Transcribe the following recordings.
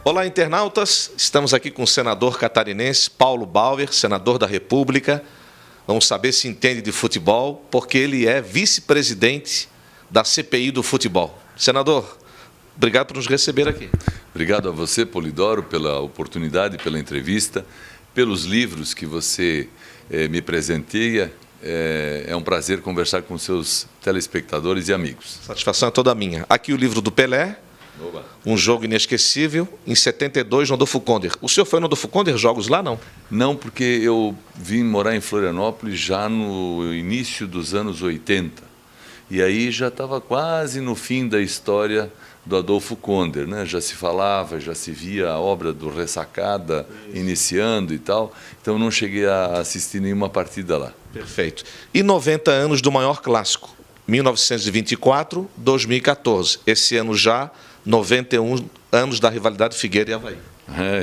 Olá, internautas. Estamos aqui com o senador catarinense Paulo Bauer, senador da República. Vamos saber se entende de futebol, porque ele é vice-presidente da CPI do futebol. Senador, obrigado por nos receber aqui. Obrigado a você, Polidoro, pela oportunidade, pela entrevista, pelos livros que você me presenteia. É um prazer conversar com seus telespectadores e amigos. Satisfação é toda minha. Aqui o livro do Pelé. Oba. Um jogo inesquecível, em 72, no Adolfo Conde. O senhor foi no Adolfo Conde, jogos lá, não? Não, porque eu vim morar em Florianópolis já no início dos anos 80. E aí já estava quase no fim da história do Adolfo Conde, né? Já se falava, já se via a obra do Ressacada iniciando e tal. Então não cheguei a assistir nenhuma partida lá. Perfeito. E 90 anos do maior clássico, 1924, 2014. Esse ano já 91 anos da rivalidade Figueira e Avaí.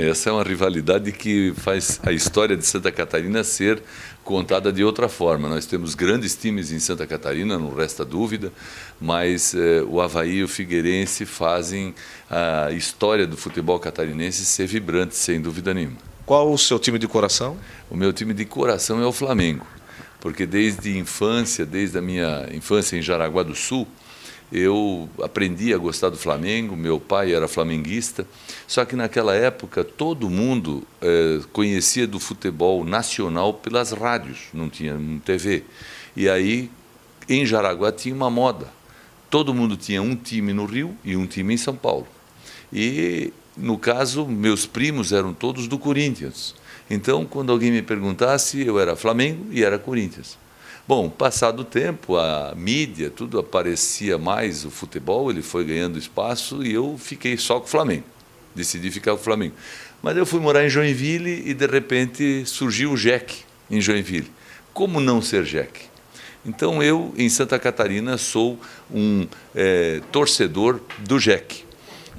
Essa é uma rivalidade que faz a história de Santa Catarina ser contada de outra forma. Nós temos grandes times em Santa Catarina, não resta dúvida, mas o Avaí e o Figueirense fazem a história do futebol catarinense ser vibrante, sem dúvida nenhuma. Qual o seu time de coração? O meu time de coração é o Flamengo, porque desde a minha infância em Jaraguá do Sul, eu aprendi a gostar do Flamengo, meu pai era flamenguista, só que naquela época todo mundo conhecia do futebol nacional pelas rádios, não tinha TV. E aí, em Jaraguá tinha uma moda, todo mundo tinha um time no Rio e um time em São Paulo. E, no caso, meus primos eram todos do Corinthians. Então, quando alguém me perguntasse, eu era Flamengo e era Corinthians. Bom, passado o tempo, a mídia, tudo aparecia mais, o futebol, ele foi ganhando espaço e eu fiquei só com o Flamengo. Decidi ficar com o Flamengo. Mas eu fui morar em Joinville e, de repente, surgiu o JEC em Joinville. Como não ser JEC? Então, eu, em Santa Catarina, sou um torcedor do JEC.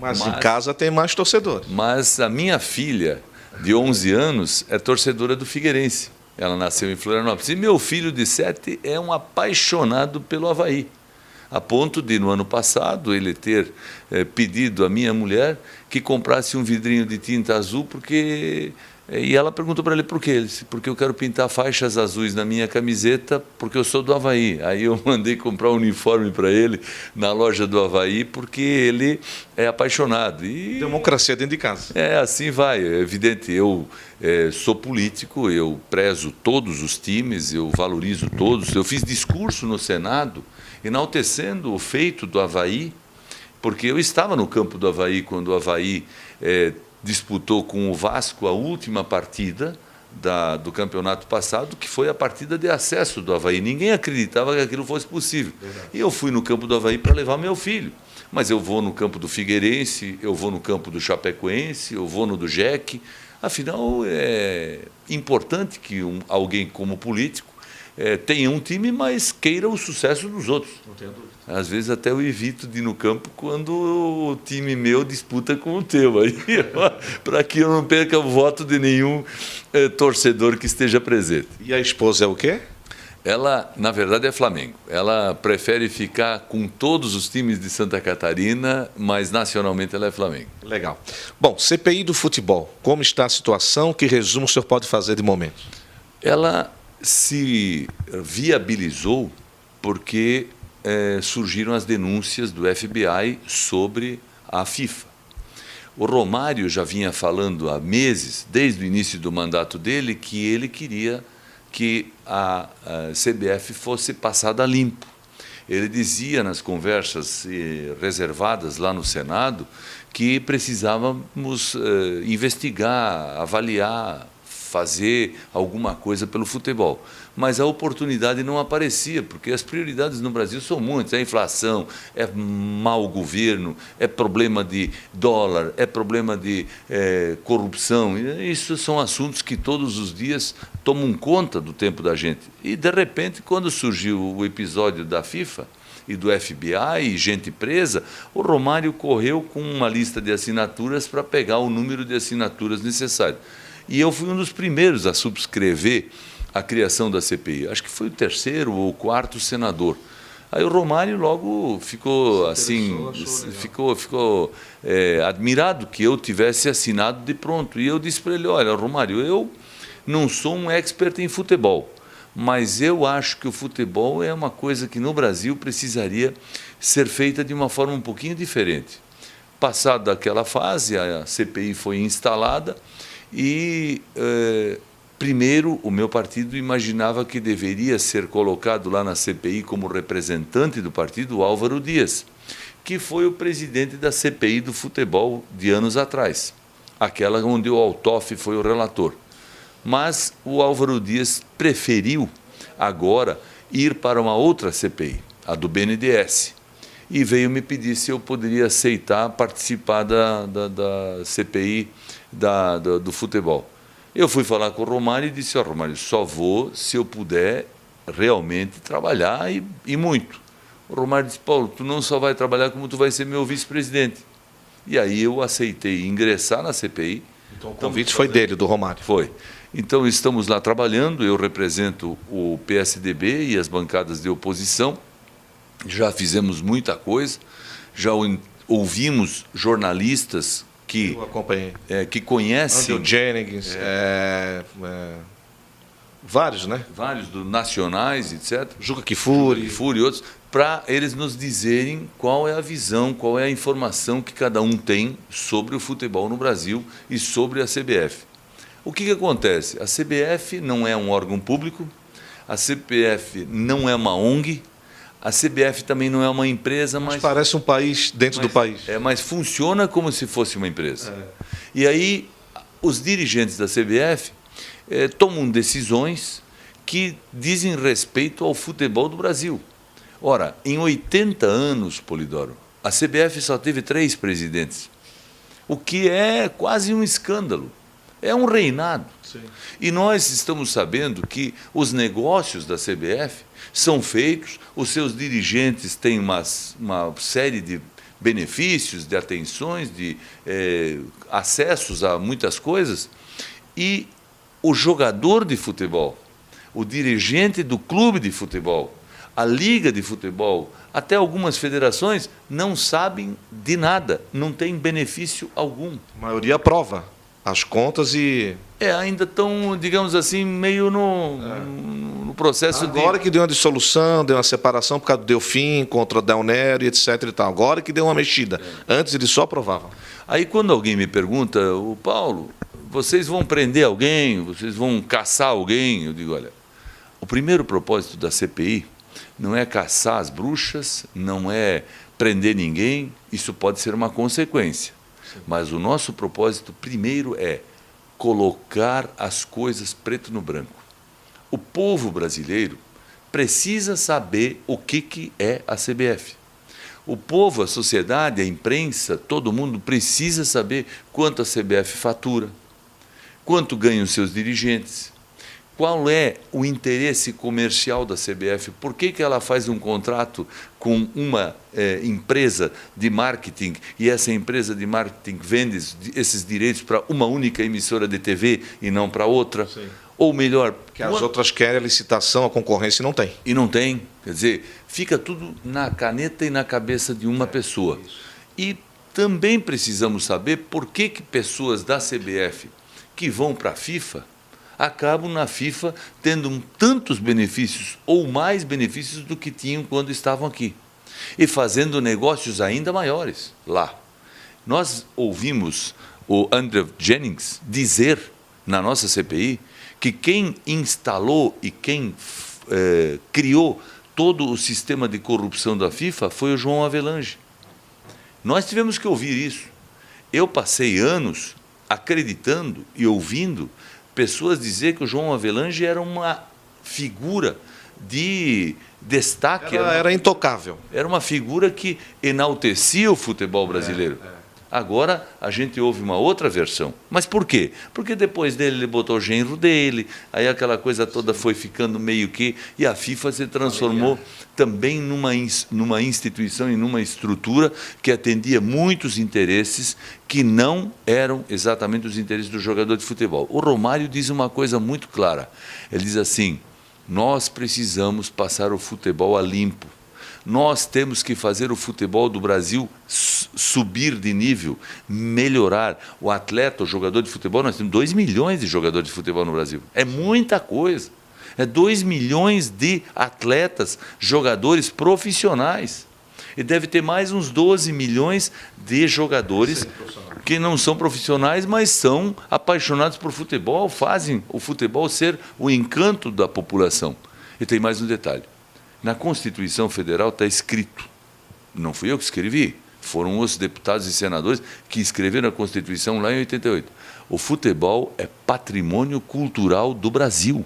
Mas em casa tem mais torcedores. Mas a minha filha, de 11 anos, é torcedora do Figueirense. Ela nasceu em Florianópolis. E meu filho de 7 é um apaixonado pelo Avaí, a ponto de, no ano passado, ele ter pedido à minha mulher que comprasse um vidrinho de tinta azul, e ela perguntou para ele por quê. Ele disse, porque eu quero pintar faixas azuis na minha camiseta, porque eu sou do Avaí. Aí eu mandei comprar um uniforme para ele na loja do Avaí, porque ele é apaixonado. E democracia dentro de casa. Assim vai, é evidente. Eu sou político, eu prezo todos os times, eu valorizo todos. Eu fiz discurso no Senado, enaltecendo o feito do Avaí, porque eu estava no campo do Avaí quando o Avaí disputou com o Vasco a última partida do campeonato passado, que foi a partida de acesso do Avaí. Ninguém acreditava que aquilo fosse possível. Verdade. E eu fui no campo do Avaí para levar meu filho. Mas eu vou no campo do Figueirense, eu vou no campo do Chapecoense, eu vou no do JEC. Afinal, é importante que alguém como político tenha um time, mas queira o sucesso dos outros. Não tenho dúvida. Às vezes até eu evito de ir no campo quando o time meu disputa com o teu, para que eu não perca o voto de nenhum torcedor que esteja presente. E a esposa é o quê? Ela, na verdade, é Flamengo. Ela prefere ficar com todos os times de Santa Catarina, mas nacionalmente ela é Flamengo. Legal. Bom, CPI do futebol, como está a situação? Que resumo o senhor pode fazer de momento? Ela se viabilizou porque surgiram as denúncias do FBI sobre a FIFA. O Romário já vinha falando há meses, desde o início do mandato dele, que ele queria que a CBF fosse passada a limpo. Ele dizia nas conversas reservadas lá no Senado que precisávamos investigar, avaliar, fazer alguma coisa pelo futebol. Mas a oportunidade não aparecia, porque as prioridades no Brasil são muitas. É inflação, é mau governo, é problema de dólar, é problema de corrupção. Isso são assuntos que todos os dias tomam conta do tempo da gente. E, de repente, quando surgiu o episódio da FIFA e do FBI e gente presa, o Romário correu com uma lista de assinaturas para pegar o número de assinaturas necessário. E eu fui um dos primeiros a subscrever a criação da CPI. Acho que foi o terceiro ou o quarto senador Aí o Romário logo ficou assim, ficou admirado que eu tivesse assinado de pronto. E eu disse para ele, olha, Romário, eu não sou um expert em futebol, mas eu acho que o futebol é uma coisa que no Brasil precisaria ser feita de uma forma um pouquinho diferente. Passada aquela fase, a CPI foi instalada e, primeiro, o meu partido imaginava que deveria ser colocado lá na CPI como representante do partido o Álvaro Dias, que foi o presidente da CPI do futebol de anos atrás, aquela onde o Altoff foi o relator. Mas o Álvaro Dias preferiu agora ir para uma outra CPI, a do BNDES, e veio me pedir se eu poderia aceitar participar da CPI do futebol. Eu fui falar com o Romário e disse, Romário, só vou se eu puder realmente trabalhar e muito. O Romário disse, Paulo, tu não só vai trabalhar como tu vai ser meu vice-presidente. E aí eu aceitei ingressar na CPI. Então o convite foi dele, do Romário. Foi. Então estamos lá trabalhando, eu represento o PSDB e as bancadas de oposição. Já fizemos muita coisa, já ouvimos jornalistas que conhecem... Andrew Jennings, vários, né? Vários, nacionais, etc. Juca Kfouri e outros, para eles nos dizerem qual é a visão, qual é a informação que cada um tem sobre o futebol no Brasil e sobre a CBF. O que acontece? A CBF não é um órgão público, a CBF não é uma ONG, a CBF também não é uma empresa, mas parece um país dentro do país. Mas funciona como se fosse uma empresa. E aí, os dirigentes da CBF tomam decisões que dizem respeito ao futebol do Brasil. Ora, em 80 anos, Polidoro, a CBF só teve 3 presidentes, o que é quase um escândalo. É um reinado. Sim. E nós estamos sabendo que os negócios da CBF são feitos, os seus dirigentes têm uma série de benefícios, de atenções, de acessos a muitas coisas, e o jogador de futebol, o dirigente do clube de futebol, a liga de futebol, até algumas federações não sabem de nada, não tem benefício algum. A maioria aprova as contas e... ainda estão, digamos assim, meio no processo Agora que deu uma dissolução, deu uma separação por causa do Delfim contra o Del Nero, etc. e tal. Agora que deu uma mexida. Antes eles só aprovavam. Aí quando alguém me pergunta, o Paulo, vocês vão prender alguém, vocês vão caçar alguém? Eu digo, olha, o primeiro propósito da CPI não é caçar as bruxas, não é prender ninguém, isso pode ser uma consequência. Mas o nosso propósito primeiro é colocar as coisas preto no branco. O povo brasileiro precisa saber o que é a CBF. O povo, a sociedade, a imprensa, todo mundo precisa saber quanto a CBF fatura, quanto ganham seus dirigentes, qual é o interesse comercial da CBF, por que ela faz um contrato com uma empresa de marketing e essa empresa de marketing vende esses direitos para uma única emissora de TV e não para outra. Sim. Ou melhor... Que as outras querem a licitação, a concorrência e não tem. E não tem. Quer dizer, fica tudo na caneta e na cabeça de uma pessoa. Isso. E também precisamos saber por que pessoas da CBF que vão para a FIFA acabam na FIFA tendo tantos benefícios ou mais benefícios do que tinham quando estavam aqui. E fazendo negócios ainda maiores lá. Nós ouvimos o Andrew Jennings dizer na nossa CPI que quem instalou e quem criou todo o sistema de corrupção da FIFA foi o João Havelange. Nós tivemos que ouvir isso. Eu passei anos acreditando e ouvindo pessoas dizer que o João Havelange era uma figura de destaque. Era intocável. Era uma figura que enaltecia o futebol brasileiro. Agora a gente ouve uma outra versão. Mas por quê? Porque depois dele ele botou o genro dele, aí aquela coisa toda foi ficando meio que... E a FIFA se transformou também numa instituição e numa estrutura que atendia muitos interesses que não eram exatamente os interesses do jogador de futebol. O Romário diz uma coisa muito clara. Ele diz assim, nós precisamos passar o futebol a limpo. Nós temos que fazer o futebol do Brasil subir de nível, melhorar. O atleta, o jogador de futebol, nós temos 2 milhões de jogadores de futebol no Brasil. É muita coisa. É 2 milhões de atletas, jogadores profissionais. E deve ter mais uns 12 milhões de jogadores que não são profissionais, mas são apaixonados por futebol, fazem o futebol ser o encanto da população. E tem mais um detalhe. Na Constituição Federal está escrito, não fui eu que escrevi, foram os deputados e senadores que escreveram a Constituição lá em 88. O futebol é patrimônio cultural do Brasil.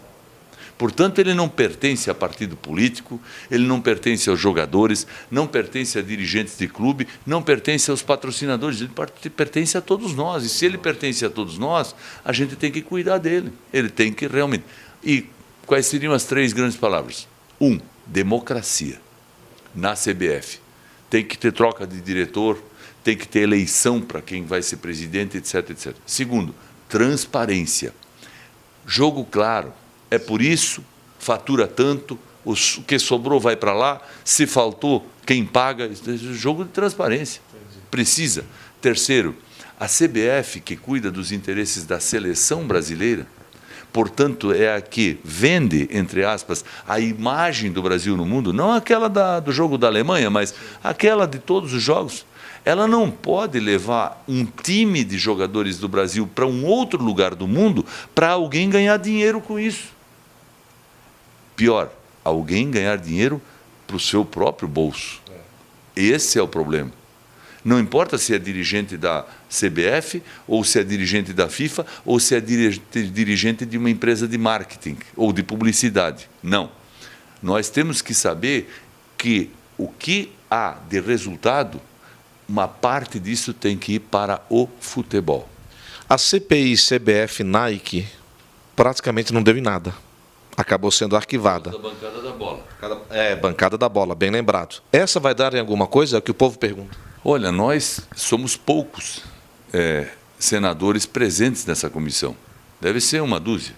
Portanto, ele não pertence a partido político, ele não pertence aos jogadores, não pertence a dirigentes de clube, não pertence aos patrocinadores, ele pertence a todos nós. E se ele pertence a todos nós, a gente tem que cuidar dele. Ele tem que realmente... E quais seriam as 3 grandes palavras? 1, democracia. Na CBF. Tem que ter troca de diretor, tem que ter eleição para quem vai ser presidente, etc, etc. 2, transparência. Jogo claro. É por isso, fatura tanto, o que sobrou vai para lá, se faltou, quem paga, jogo de transparência. Precisa. 3, a CBF, que cuida dos interesses da seleção brasileira, portanto, é a que vende, entre aspas, a imagem do Brasil no mundo, não aquela do jogo da Alemanha, mas aquela de todos os jogos. Ela não pode levar um time de jogadores do Brasil para um outro lugar do mundo para alguém ganhar dinheiro com isso. Pior, alguém ganhar dinheiro para o seu próprio bolso. Esse é o problema. Não importa se é dirigente da CBF, ou se é dirigente da FIFA, ou se é dirigente de uma empresa de marketing ou de publicidade. Não. Nós temos que saber que o que há de resultado, uma parte disso tem que ir para o futebol. A CPI, CBF, Nike, praticamente não deu em nada. Acabou sendo arquivada. Da bancada da bola. Bancada da bola, bem lembrado. Essa vai dar em alguma coisa? É o que o povo pergunta. Olha, nós somos poucos senadores presentes nessa comissão. Deve ser 1 dúzia.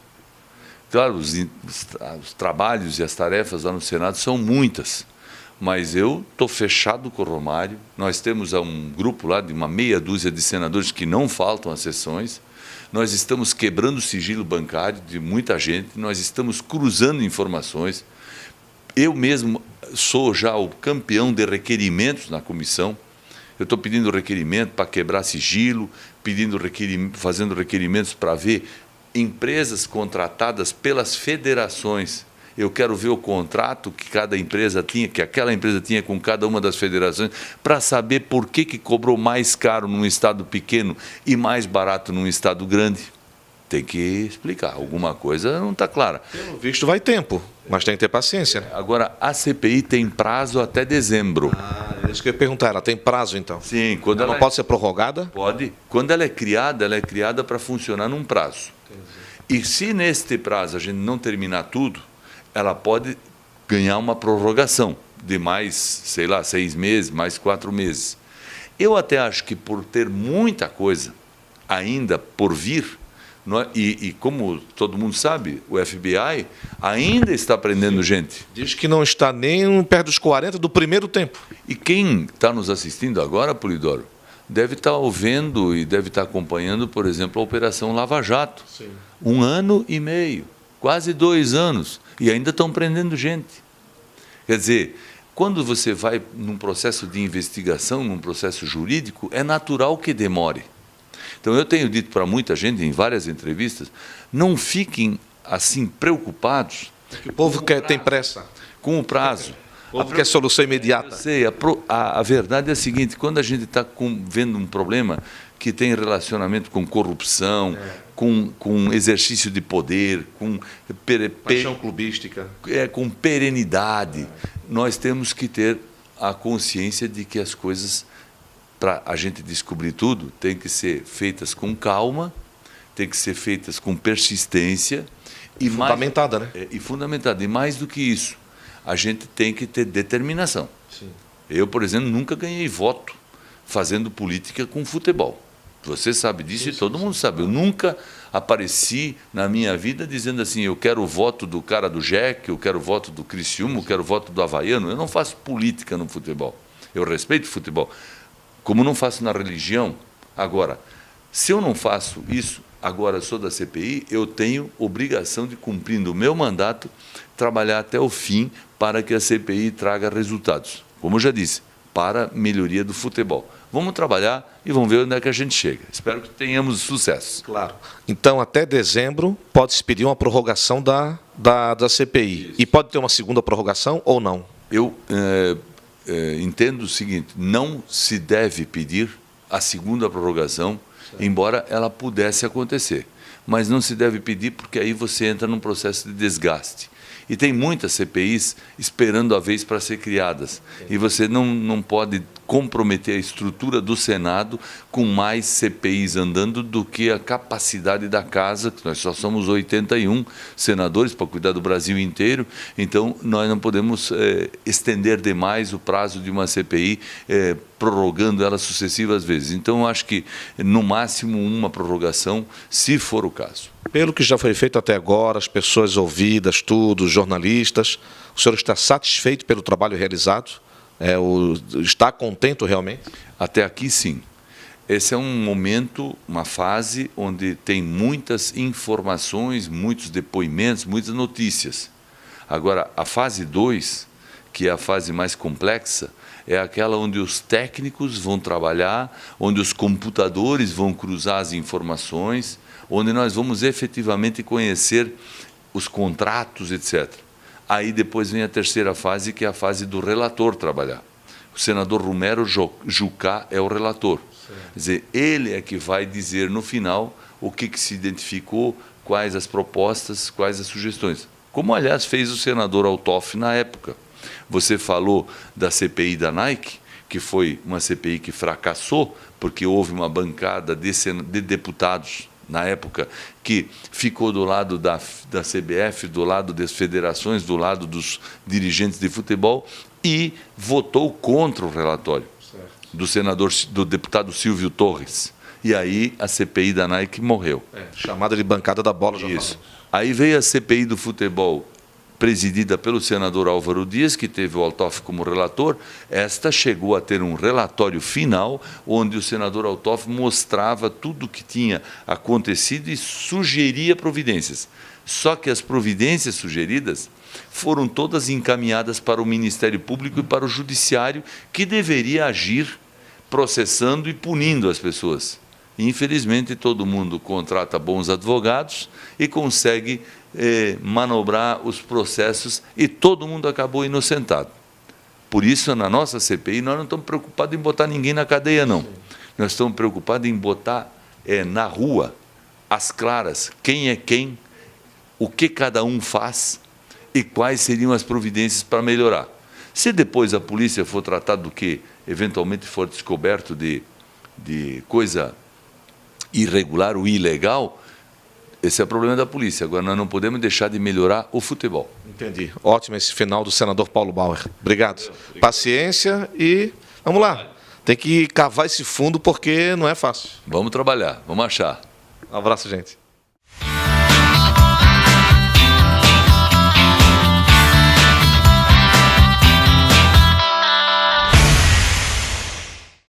Claro, os trabalhos e as tarefas lá no Senado são muitas, mas eu estou fechado com o Romário. Nós temos um grupo lá de uma meia dúzia de senadores que não faltam às sessões. Nós estamos quebrando o sigilo bancário de muita gente, nós estamos cruzando informações. Eu mesmo sou já o campeão de requerimentos na comissão. Eu estou pedindo requerimento para quebrar sigilo, fazendo requerimentos para ver empresas contratadas pelas federações. Eu quero ver o contrato que cada empresa tinha, que aquela empresa tinha com cada uma das federações, para saber por que cobrou mais caro num estado pequeno e mais barato num estado grande. Tem que explicar. Alguma coisa não está clara. Pelo visto vai tempo, mas tem que ter paciência. Agora, a CPI tem prazo até dezembro. É isso que eu ia perguntar. Ela tem prazo, então? Sim. Quando ela não pode ser prorrogada? Pode. Quando ela é criada para funcionar num prazo. Entendi. E se neste prazo a gente não terminar tudo, ela pode ganhar uma prorrogação de mais, 6 meses, mais 4 meses. Eu até acho que por ter muita coisa ainda por vir, e como todo mundo sabe, o FBI ainda está prendendo gente. Diz que não está nem perto dos 40 do primeiro tempo. E quem está nos assistindo agora, Polidoro, deve estar ouvindo e deve estar acompanhando, por exemplo, a Operação Lava Jato. Sim. 1 ano e meio, quase 2 anos. E ainda estão prendendo gente. Quer dizer, quando você vai num processo de investigação, num processo jurídico, é natural que demore. Então, eu tenho dito para muita gente, em várias entrevistas, não fiquem assim preocupados. O povo tem pressa. Com o prazo. O povo quer solução imediata. Eu sei, a verdade é a seguinte, quando a gente está vendo um problema que tem relacionamento com corrupção, com exercício de poder, com paixão clubística, com perenidade, nós temos que ter a consciência de que as coisas, para a gente descobrir tudo, tem que ser feitas com calma, tem que ser feitas com persistência e fundamentada, né? E fundamentada. E mais do que isso, a gente tem que ter determinação. Sim. Eu, por exemplo, nunca ganhei voto fazendo política com futebol. Você sabe disso e todo mundo sabe. Eu nunca apareci na minha vida dizendo assim, eu quero o voto do cara do Jack, eu quero o voto do Criciúma, eu quero o voto do Havaiano. Eu não faço política no futebol. Eu respeito o futebol. Como não faço na religião. Agora, se eu não faço isso, agora sou da CPI, eu tenho obrigação de, cumprindo o meu mandato, trabalhar até o fim para que a CPI traga resultados. Como eu já disse, para a melhoria do futebol. Vamos trabalhar e vamos ver onde é que a gente chega. Espero que tenhamos sucesso. Claro. Então, até dezembro, pode-se pedir uma prorrogação da CPI. Isso. E pode ter uma segunda prorrogação ou não? Eu entendo o seguinte, não se deve pedir a segunda prorrogação, certo, embora ela pudesse acontecer. Mas não se deve pedir porque aí você entra num processo de desgaste. E tem muitas CPIs esperando a vez para ser criadas. E você não pode comprometer a estrutura do Senado com mais CPIs andando do que a capacidade da casa, que nós só somos 81 senadores para cuidar do Brasil inteiro, então nós não podemos estender demais o prazo de uma CPI, prorrogando ela sucessivas vezes. Então, eu acho que, no máximo, uma prorrogação, se for o caso. Pelo que já foi feito até agora, as pessoas ouvidas, tudo, os jornalistas, o senhor está satisfeito pelo trabalho realizado? Está contente realmente? Até aqui, sim. Esse é um momento, uma fase onde tem muitas informações, muitos depoimentos, muitas notícias. Agora, a fase 2, que é a fase mais complexa, é aquela onde os técnicos vão trabalhar, onde os computadores vão cruzar as informações, onde nós vamos efetivamente conhecer os contratos, etc. Aí depois vem a terceira fase, que é a fase do relator trabalhar. O senador Romero Jucá é o relator. Certo. Quer dizer, ele é que vai dizer no final o que se identificou, quais as propostas, quais as sugestões. Como, aliás, fez o senador Altoff na época. Você falou da CPI da Nike, que foi uma CPI que fracassou, porque houve uma bancada de deputados, na época, que ficou do lado da CBF, do lado das federações, do lado dos dirigentes de futebol, e votou contra o relatório do deputado Silvio Torres. E aí a CPI da Nike morreu. Chamada de bancada da bola. Isso. Aí veio a CPI do futebol, presidida pelo senador Álvaro Dias, que teve o Altoff como relator. Esta chegou a ter um relatório final, onde o senador Altoff mostrava tudo o que tinha acontecido e sugeria providências. Só que as providências sugeridas foram todas encaminhadas para o Ministério Público e para o Judiciário, que deveria agir processando e punindo as pessoas. Infelizmente, todo mundo contrata bons advogados e consegue manobrar os processos e todo mundo acabou inocentado. Por isso, na nossa CPI, nós não estamos preocupados em botar ninguém na cadeia, não. Nós estamos preocupados em botar na rua, às claras, quem é quem, o que cada um faz e quais seriam as providências para melhorar. Se depois a polícia for tratar do que eventualmente for descoberto de coisa irregular ou ilegal, esse é o problema da polícia. Agora, nós não podemos deixar de melhorar o futebol. Entendi. Ótimo esse final do senador Paulo Bauer. Obrigado. Paciência e vamos lá. Tem que cavar esse fundo porque não é fácil. Vamos trabalhar, vamos achar. Um abraço, gente.